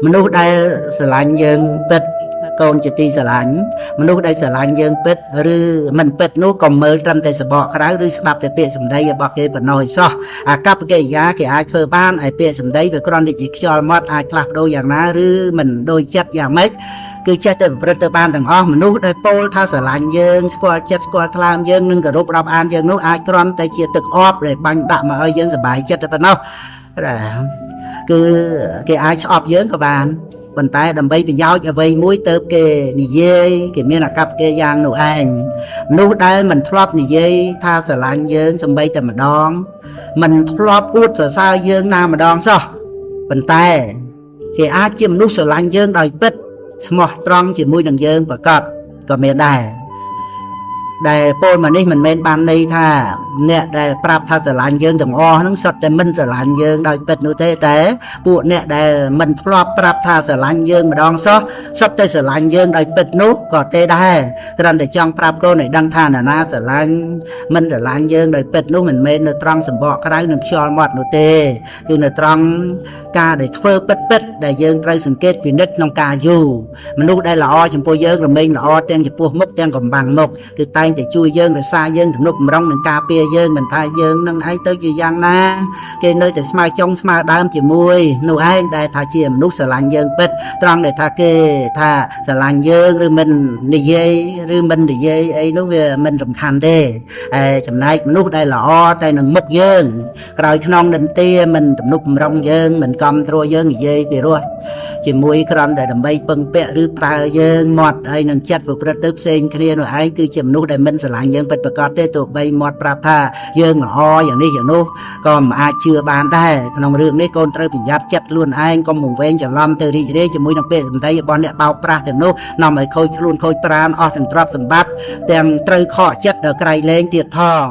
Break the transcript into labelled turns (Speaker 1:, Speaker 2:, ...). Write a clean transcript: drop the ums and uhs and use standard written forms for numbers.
Speaker 1: មនុស្សដែលស្រឡាញ់យើងពិតកូនជាទីស្រឡាញ់មនុស្សដែលស្រឡាញ់យើងពិតឬមិនពិតនោះក៏មើលត្រឹមតែសបកក្រៅឬស្ដាប់តែពាក្យសម្ដីរបស់គេប៉ុណ្ណោះឯសោះអាកប្បកិរិយាគេអាចធ្វើបានហើយពាក្យសម្ដីវាគ្រាន់តែជាខ្យល់មាត់អាចផ្លាស់ប្ដូរយ៉ាងណាឬមិនដូចចិត្តយ៉ាងម៉េចគឺចេះតែប្រព្រឹត្តទៅបានទាំងអស់មនុស្សដែលពោលថាស្រឡាញ់យើងស្គាល់ចិត្តស្គាល់ថ្លើមយើងនិងគោរពរាប់អានយើងនោះអាចគ្រាន់តែជាទឹកអប់ដែលបាញ់ដាក់មកឲ្យយើងសប្បាយចិត្តតែប៉ុណ្ណោះគឺគេអាចស្អប់យើងក៏បានប៉ុន្តែដើម្បីប្រយោជន៍អ្វីមួយទៅគេនិយាយគេមានអាកប្បកិរិយានោះឯងនោះដែលមិនធ្លាប់និយាយថាស្រឡាញ់យើងសម្បីតែម្ដងមិនធ្លាប់អួតសរសើរយើងណាម្ដងសោះប៉ុន្តែគេអាចជាមនុស្សស្រឡាញ់យើងដោយពិតស្មោះត្រង់ជាមួយនឹងយើងប្រកបក៏មានដែរដែលពលមកនេះមិនមែនបានន័យថាអ្នកដែលប្រាប់ថាស្រឡាញ់យើងទាំងអស់ហ្នឹងសុទ្ធតែមិនស្រឡាញ់យើងដោយពិតនោះទេតែពួកអ្នកដែលមិនធ្លាប់ប្រាប់ថាស្រឡាញ់យើងម្ដងសោះសុទ្ធតែស្រឡាញ់យើងដោយពិតនោះក៏ទេដែរគ្រាន់តែចង់ប្រាប់កូនឲ្យដឹងថាណានាស្រឡាញ់មិនស្រឡាញ់យើងដោយពិតនោះមិនមែននៅត្រង់សម្បកក្រៅនិងខ្យល់មាត់នោះទេគឺនៅត្រង់ការដែលធ្វើពិតដែលយើងត្រូវសង្កេតពិនិត្យក្នុងការយូរមនុស្សដែលល្អចំពោះយើងរមែងល្អទាំងចំពោះមុខទាំងកំបាំងមុខគឺតែងតែជួយយើងរក្សាយើងទំនុកបំរុងនឹងការពារយើងមិនថាយើងនឹងឯងទៅជាយ៉ាងណាគេនៅតែស្មើចុងស្មើដើមជាមួយនោះឯងដែលថាជាមនុស្សស្រឡាញ់យើងពិតត្រង់ដែលថាគេថាស្រឡាញ់យើងឬមិននិយាយឬមិននិយាយអីនោះវាមិនសំខាន់ទេចំណែកមនុស្សដែលល្អតែនឹងមុខយើងក្រោយខ្នងដន្ទាមិនទំនុកបំរុងយើងមិនកំត្រួតយើងនិយាយពីរោះជាមួយក្រំតែដើម្បីពឹងពាក់ឬប្រើយើងមាត់ហើយនឹងចិត្តប្រព្រឹត្តទៅផ្សេងគ្នានោះឯងគឺជាមនុស្សដែលមិនស្រឡាញ់យើងពិតប្រាកដទេទោះបីមាត់ប្រាប់ថាយើងល្អយ៉ាងនេះយ៉ាងនោះក៏មិនអាចជឿបានដែរក្នុងរឿងនេះកូនត្រូវប្រយ័ត្នចិត្តខ្លួនឯងកុំវង្វេងច្រឡំទៅរីករាយជាមួយនឹងពាក្យសម្ដីរបស់អ្នកបោកប្រាស់ទាំងនោះនាំឲ្យខូចខ្លួនខូចប្រាណអស់ទាំងទ្រព្យសម្បត្តិទាំងត្រូវខកចិត្តដល់ក្រៃលែងទៀតផង